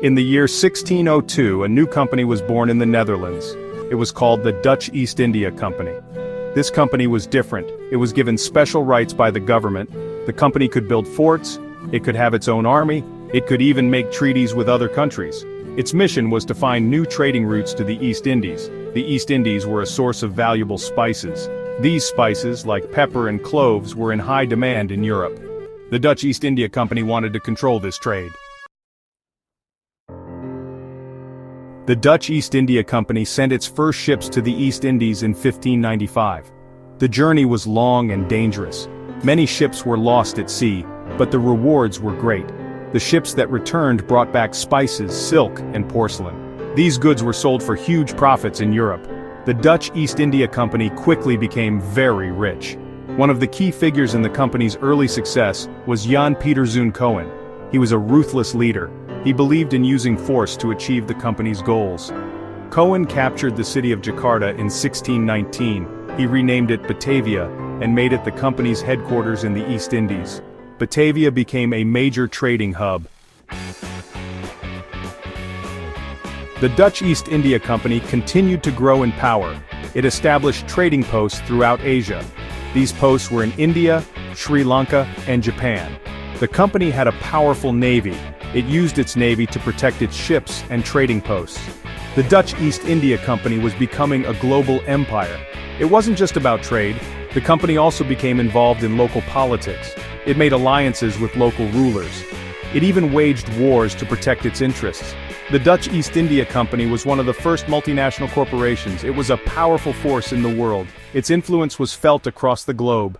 In the year 1602, a new company was born in the Netherlands. It was called the Dutch East India Company. This company was different. It was given special rights by the government. The company could build forts, it could have its own army, it could even make treaties with other countries. Its mission was to find new trading routes to the East Indies. The East Indies were a source of valuable spices. These spices, like pepper and cloves, were in high demand in Europe. The Dutch East India Company wanted to control this trade. The Dutch East India Company sent its first ships to the East Indies in 1595. The journey was long and dangerous. Many ships were lost at sea, but the rewards were great. The ships that returned brought back spices, silk, and porcelain. These goods were sold for huge profits in Europe. The Dutch East India Company quickly became very rich. One of the key figures in the company's early success was Jan Pieter Zoon Cohen. He was a ruthless leader. He believed in using force to achieve the company's goals. Cohen captured the city of Jakarta in 1619. He renamed it Batavia and made it the company's headquarters in the East Indies. Batavia became a major trading hub. The Dutch East India Company continued to grow in power. It established trading posts throughout Asia. These posts were in India, Sri Lanka, and Japan. The company had a powerful navy. It used its navy to protect its ships and trading posts. The Dutch East India Company was becoming a global empire. It wasn't just about trade. The company also became involved in local politics. It made alliances with local rulers. It even waged wars to protect its interests. The Dutch East India Company was one of the first multinational corporations. It was a powerful force in the world. Its influence was felt across the globe.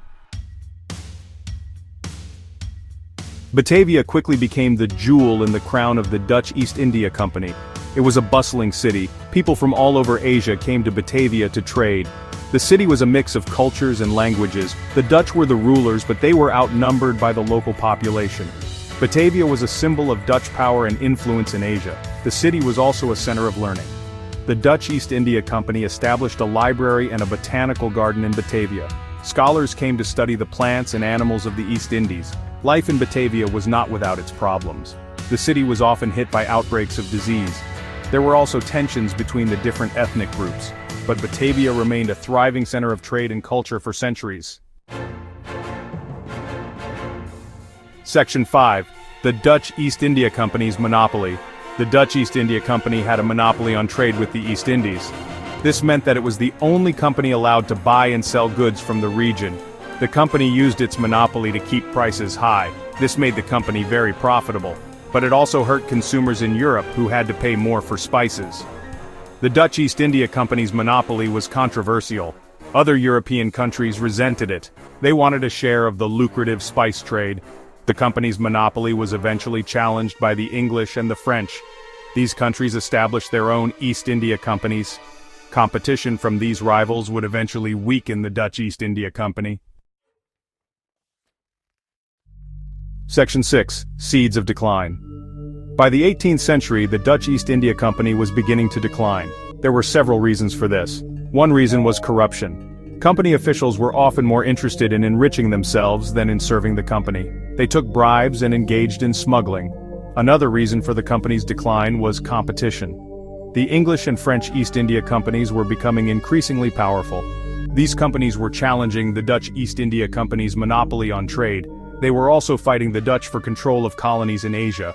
Batavia quickly became the jewel in the crown of the Dutch East India Company. It was a bustling city. People from all over Asia came to Batavia to trade. The city was a mix of cultures and languages. The Dutch were the rulers, but they were outnumbered by the local population. Batavia was a symbol of Dutch power and influence in Asia. The city was also a center of learning. The Dutch East India Company established a library and a botanical garden in Batavia. Scholars came to study the plants and animals of the East Indies. Life in Batavia was not without its problems. The city was often hit by outbreaks of disease. There were also tensions between the different ethnic groups, but Batavia remained a thriving center of trade and culture for centuries. Section 5. The Dutch East India Company's monopoly. The Dutch East India Company had a monopoly on trade with the East Indies. This meant that it was the only company allowed to buy and sell goods from the region. The company used its monopoly to keep prices high. This made the company very profitable. But it also hurt consumers in Europe who had to pay more for spices. The Dutch East India Company's monopoly was controversial. Other European countries resented it. They wanted a share of the lucrative spice trade. The company's monopoly was eventually challenged by the English and the French. These countries established their own East India Companies. Competition from these rivals would eventually weaken the Dutch East India Company. Section 6. Seeds of decline. By the 18th century, the Dutch East India Company was beginning to decline. There were several reasons for this. One reason was corruption. Company officials were often more interested in enriching themselves than in serving the company. They took bribes and engaged in smuggling. Another reason for the company's decline was competition. The English and French East India Companies were becoming increasingly powerful. These companies were challenging the Dutch East India Company's monopoly on trade. They were also fighting the Dutch for control of colonies in Asia.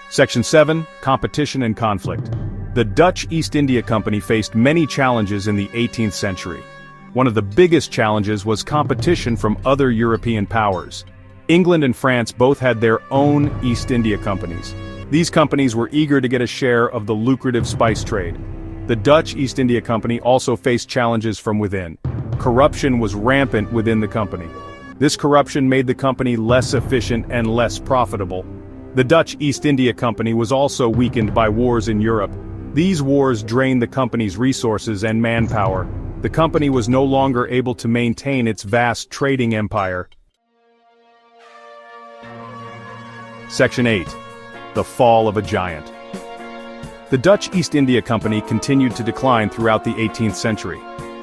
Section 7. Competition and conflict. The Dutch East India Company faced many challenges in the 18th century. One of the biggest challenges was competition from other European powers. England and France both had their own East India Companies. These companies were eager to get a share of the lucrative spice trade. The Dutch East India Company also faced challenges from within. Corruption was rampant within the company. This corruption made the company less efficient and less profitable. The Dutch East India Company was also weakened by wars in Europe. These wars drained the company's resources and manpower. The company was no longer able to maintain its vast trading empire. Section 8. The fall of a giant. The Dutch East India Company continued to decline throughout the 18th century.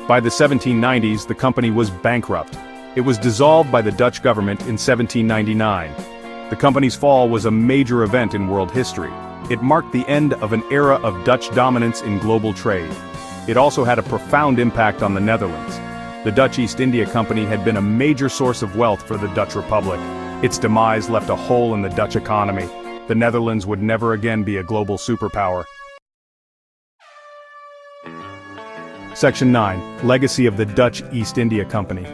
By the 1790s, the company was bankrupt. It was dissolved by the Dutch government in 1799. The company's fall was a major event in world history. It marked the end of an era of Dutch dominance in global trade. It also had a profound impact on the Netherlands. The Dutch East India Company had been a major source of wealth for the Dutch Republic. Its demise left a hole in the Dutch economy. The Netherlands would never again be a global superpower. Section 9. Legacy of the Dutch East India Company.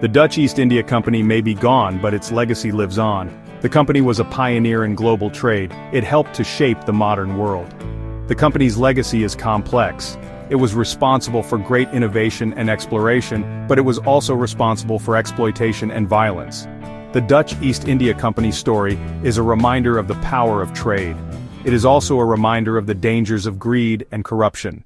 The Dutch East India Company may be gone, but its legacy lives on. The company was a pioneer in global trade. It helped to shape the modern world. The company's legacy is complex. It was responsible for great innovation and exploration, but it was also responsible for exploitation and violence. The Dutch East India Company story is a reminder of the power of trade. It is also a reminder of the dangers of greed and corruption.